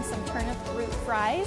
some turnip root fries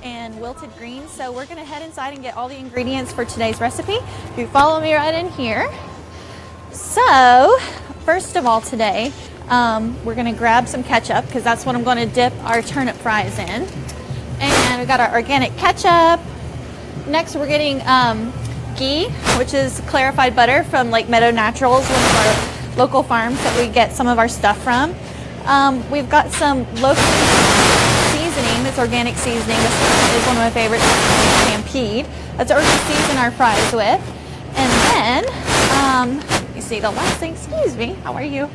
and wilted greens. So we're gonna head inside and get all the ingredients for today's recipe. If you follow me right in here. So, first of all today, we're gonna grab some ketchup because that's what I'm gonna dip our turnip fries in. And we got our organic ketchup. Next we're getting ghee, which is clarified butter from Lake Meadow Naturals, one of our local farms that we get some of our stuff from. We've got some local seasoning, it's organic seasoning. This is one of my favorites, Stampede. That's what we're going to season our fries with. And then, you see the last thing, excuse me, how are you?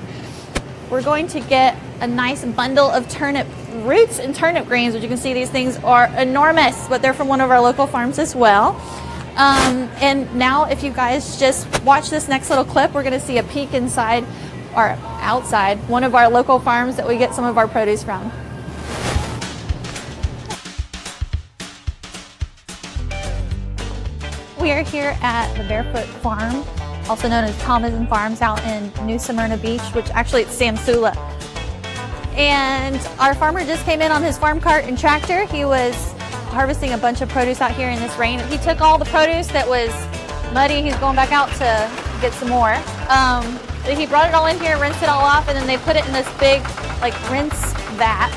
We're going to get a nice bundle of turnip roots and turnip greens, which you can see these things are enormous, but they're from one of our local farms as well. And now if you guys just watch this next little clip, we're going to see a peek inside or outside one of our local farms that we get some of our produce from. We are here at the Barefoot Farm, also known as Thomason Farms, out in New Smyrna Beach, which actually it's Samsula. And our farmer just came in on his farm cart and tractor. He was harvesting a bunch of produce out here in this rain. He took all the produce that was muddy. He's going back out to get some more. He brought it all in here, rinsed it all off, and then they put it in this big like rinse vat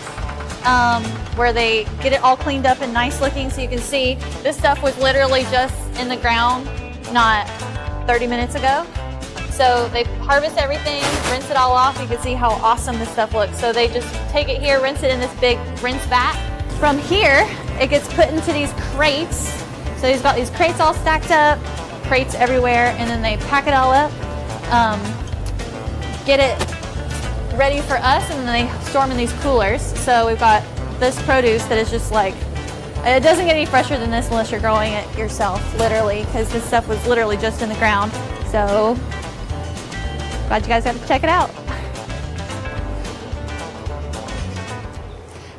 where they get it all cleaned up and nice looking. So you can see this stuff was literally just in the ground not 30 minutes ago. So they harvest everything, rinse it all off. You can see how awesome this stuff looks. So they just take it here, rinse it in this big rinse vat. From here, it gets put into these crates. So he's got these crates all stacked up, crates everywhere, and then they pack it all up, get it ready for us, and then they store them in these coolers. So we've got this produce that is just like, it doesn't get any fresher than this unless you're growing it yourself, literally, because this stuff was literally just in the ground. So glad you guys got to check it out.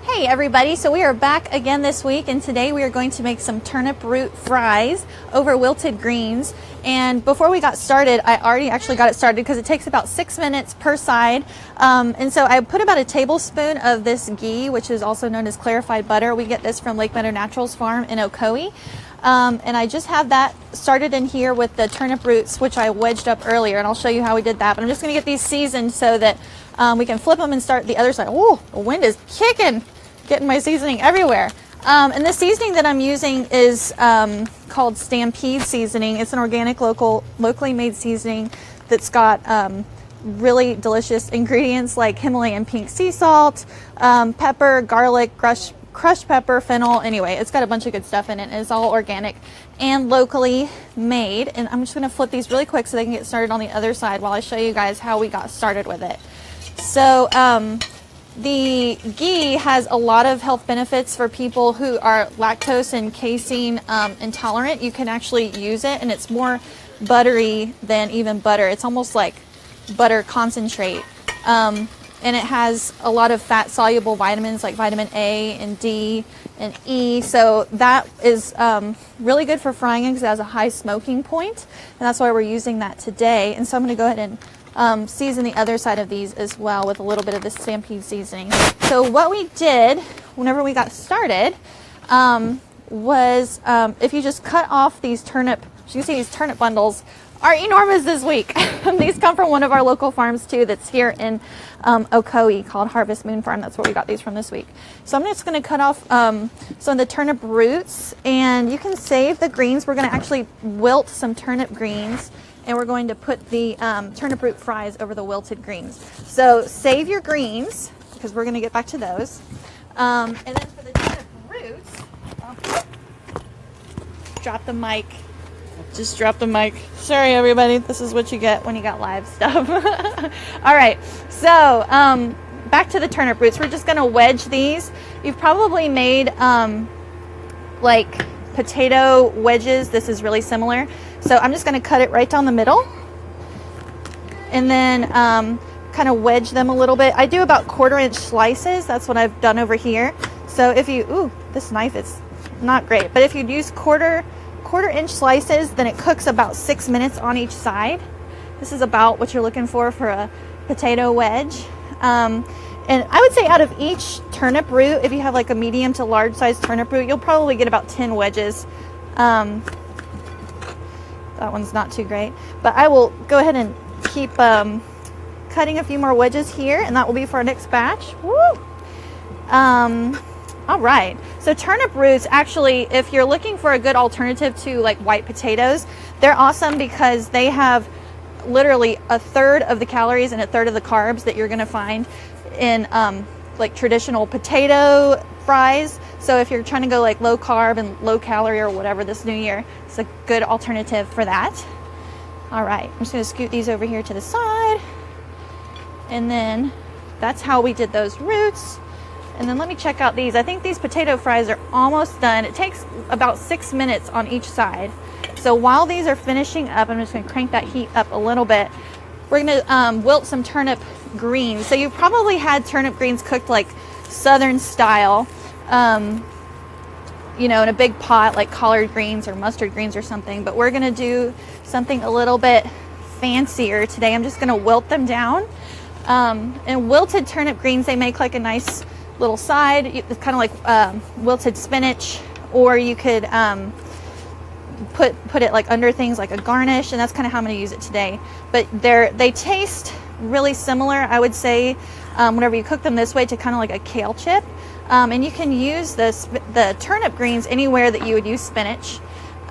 Hey everybody, so we are back again this week, and today we are going to make some turnip root fries over wilted greens. And before we got started, I already actually got it started because it takes about 6 minutes per side. And so I put about a tablespoon of this ghee, which is also known as clarified butter. We get this from Lake Meadow Naturals Farm in Ocoee. And I just have that started in here with the turnip roots, which I wedged up earlier, and I'll show you how we did that. But I'm just going to get these seasoned so that we can flip them and start the other side. Oh, the wind is kicking. Getting my seasoning everywhere. And the seasoning that I'm using is called Stampede seasoning. It's an organic, locally made seasoning that's got really delicious ingredients like Himalayan pink sea salt, pepper, garlic, crushed pepper, fennel. Anyway, it's got a bunch of good stuff in it. It's all organic and locally made. And I'm just going to flip these really quick so they can get started on the other side while I show you guys how we got started with it. So, the ghee has a lot of health benefits for people who are lactose and casein intolerant. You can actually use it, and it's more buttery than even butter. It's almost like butter concentrate. And it has a lot of fat-soluble vitamins like vitamin A and D and E. So that is really good for frying because it has a high smoking point, and that's why we're using that today. And so I'm going to go ahead and season the other side of these as well with a little bit of the Stampede seasoning. So what we did whenever we got started was if you just cut off these turnip, you can see these turnip bundles are enormous this week. These come from one of our local farms too that's here in Ocoee called Harvest Moon Farm. That's where we got these from this week. So I'm just going to cut off some of the turnip roots, and you can save the greens. We're going to actually wilt some turnip greens, and we're going to put the turnip root fries over the wilted greens. So save your greens, because we're going to get back to those. And then for the turnip roots, drop the mic. Just drop the mic. Sorry, everybody. This is what you get when you got live stuff. All right. So back to the turnip roots. We're just going to wedge these. You've probably made like potato wedges. This is really similar. So I'm just going to cut it right down the middle and then kind of wedge them a little bit. I do about 1/4-inch slices. That's what I've done over here. So if you, ooh, this knife is not great, but if you'd use quarter-inch slices, then it cooks about 6 minutes on each side. This is about what you're looking for a potato wedge. And I would say out of each turnip root, if you have like a medium to large size turnip root, you'll probably get about 10 wedges. That one's not too great, but I will go ahead and keep cutting a few more wedges here, and that will be for our next batch. Woo! All right, so turnip roots, actually, if you're looking for a good alternative to like white potatoes, they're awesome because they have literally a third of the calories and a third of the carbs that you're gonna find in like traditional potato fries. So if you're trying to go like low carb and low calorie or whatever this new year, it's a good alternative for that. All right, I'm just gonna scoot these over here to the side. And then that's how we did those roots. And then let me check out these. I think these potato fries are almost done. It takes about 6 minutes on each side. So while these are finishing up, I'm just gonna crank that heat up a little bit. We're gonna wilt some turnip greens. So you've probably had turnip greens cooked like Southern style, you know, in a big pot like collard greens or mustard greens or something. But we're gonna do something a little bit fancier today. I'm just gonna wilt them down. And wilted turnip greens, they make like a nice little side. It's kind of like wilted spinach, or you could put it like under things like a garnish, and that's kind of how I'm going to use it today. But they taste really similar, I would say, whenever you cook them this way, to kind of like a kale chip. And you can use the turnip greens anywhere that you would use spinach,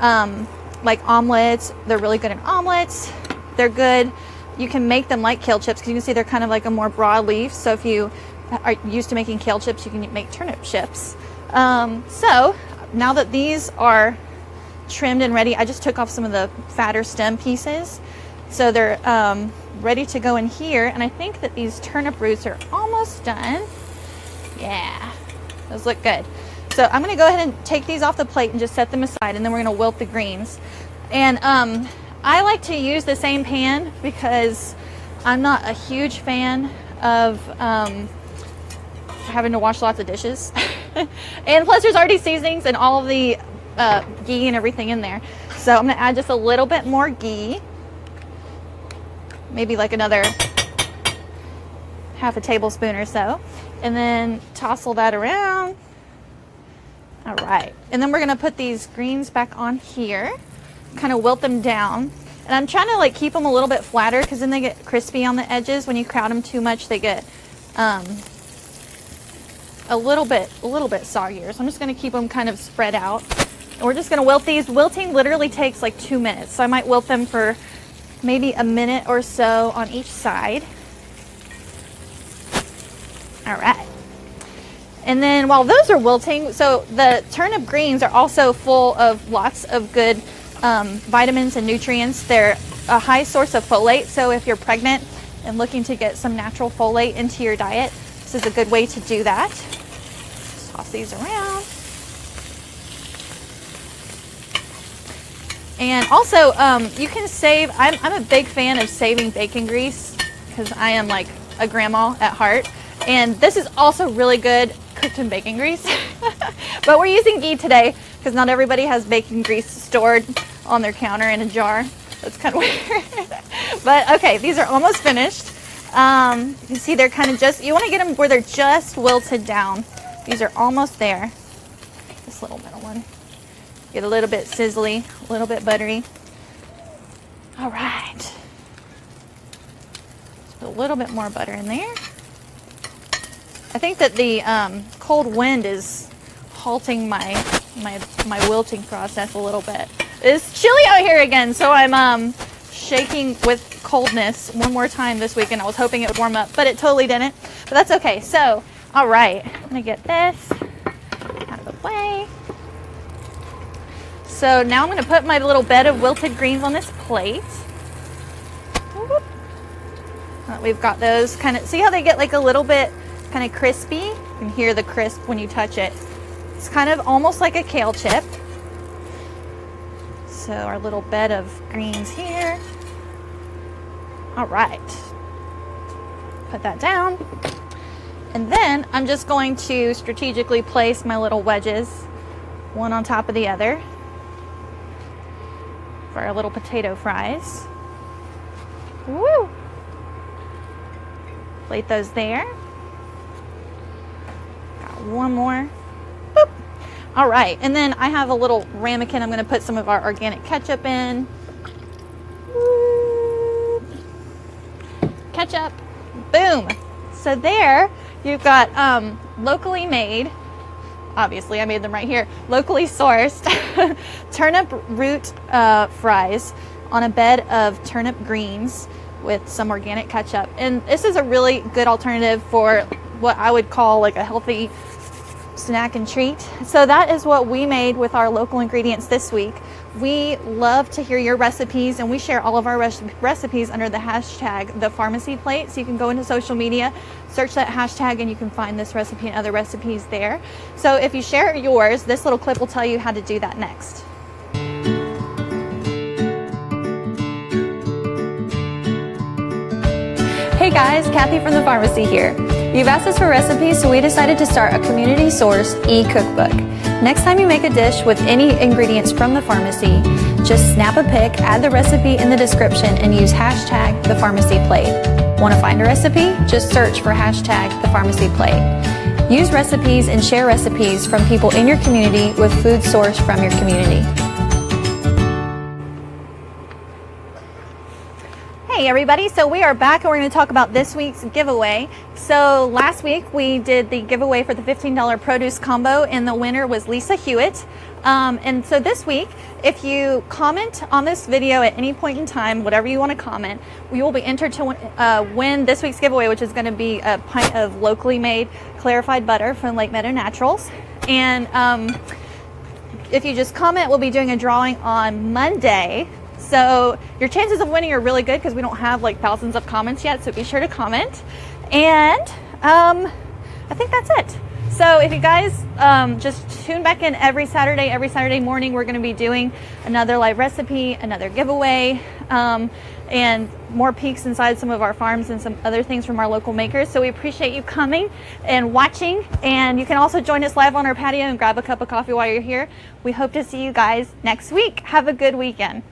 like omelets. They're really good in omelets. They're good. You can make them like kale chips because you can see they're kind of like a more broad leaf. So if you are used to making kale chips, you can make turnip chips. So now that these are trimmed and ready, I just took off some of the fatter stem pieces. So they're ready to go in here. And I think that these turnip roots are almost done. Yeah, those look good. So I'm gonna go ahead and take these off the plate and just set them aside, and then we're gonna wilt the greens. And I like to use the same pan because I'm not a huge fan of having to wash lots of dishes. And plus there's already seasonings and all of the ghee and everything in there. So I'm gonna add just a little bit more ghee, maybe like another half a tablespoon or so, and then tousle that around. All right, and then we're gonna put these greens back on here, kind of wilt them down. And I'm trying to like keep them a little bit flatter because then they get crispy on the edges. When you crowd them too much, they get a little bit soggier. So I'm just gonna keep them kind of spread out. And we're just gonna wilt these. Wilting literally takes like 2 minutes. So I might wilt them for maybe a minute or so on each side. All right. And then while those are wilting, so the turnip greens are also full of lots of good vitamins and nutrients. They're a high source of folate. So if you're pregnant and looking to get some natural folate into your diet, this is a good way to do that. Just toss these around. And also, you can save, I'm a big fan of saving bacon grease because I am like a grandma at heart. And this is also really good cooked in bacon grease. But we're using ghee today because not everybody has bacon grease stored on their counter in a jar. That's kind of weird. But okay, these are almost finished. You can see they're kind of just, you want to get them where they're just wilted down. These are almost there. This little middle one. Get a little bit sizzly, a little bit buttery. All right. Just put a little bit more butter in there. I think that the cold wind is halting my wilting process a little bit. It's chilly out here again, so I'm shaking with coldness one more time this weekend. I was hoping it would warm up, but it totally didn't. But that's okay. So, all right, I'm gonna get this out of the way. So now I'm gonna put my little bed of wilted greens on this plate. We've got those kind of, see how they get like a little bit kind of crispy? You can hear the crisp when you touch it. It's kind of almost like a kale chip. So our little bed of greens here. All right, put that down. And then I'm just going to strategically place my little wedges, one on top of the other, for our little potato fries. Woo! Plate those there. one more. Boop. All right, and then I have a little ramekin. I'm going to put some of our organic ketchup in. Whoop. Ketchup. Boom. So there you've got locally made, obviously I made them right here, locally sourced turnip root fries on a bed of turnip greens with some organic ketchup. And this is a really good alternative for what I would call like a healthy snack and treat. So that is what we made with our local ingredients this week. We love to hear your recipes, and we share all of our recipes under the hashtag #ThePharmacyPlate. So you can go into social media, search that hashtag, and you can find this recipe and other recipes there. So if you share yours, this little clip will tell you how to do that next. Hey guys, Kathy from The Pharmacy here. You've asked us for recipes, so we decided to start a community-sourced e-cookbook. Next time you make a dish with any ingredients from the pharmacy, just snap a pic, add the recipe in the description, and use hashtag #ThePharmacyPlate. Want to find a recipe? Just search for hashtag #ThePharmacyPlate. Use recipes and share recipes from people in your community with food sourced from your community. Hey everybody, so we are back and we're going to talk about this week's giveaway. So last week we did the giveaway for the $15 produce combo, and the winner was Lisa Hewitt. And so this week, if you comment on this video at any point in time, whatever you want to comment, we will be entered to win this week's giveaway, which is going to be a pint of locally made clarified butter from Lake Meadow Naturals. And if you just comment, we'll be doing a drawing on Monday. So your chances of winning are really good because we don't have like thousands of comments yet, so be sure to comment. And I think that's it. So if you guys just tune back in every Saturday morning, we're going to be doing another live recipe, another giveaway, and more peeks inside some of our farms and some other things from our local makers. So we appreciate you coming and watching, and you can also join us live on our patio and grab a cup of coffee while you're here. We hope to see you guys next week. Have a good weekend.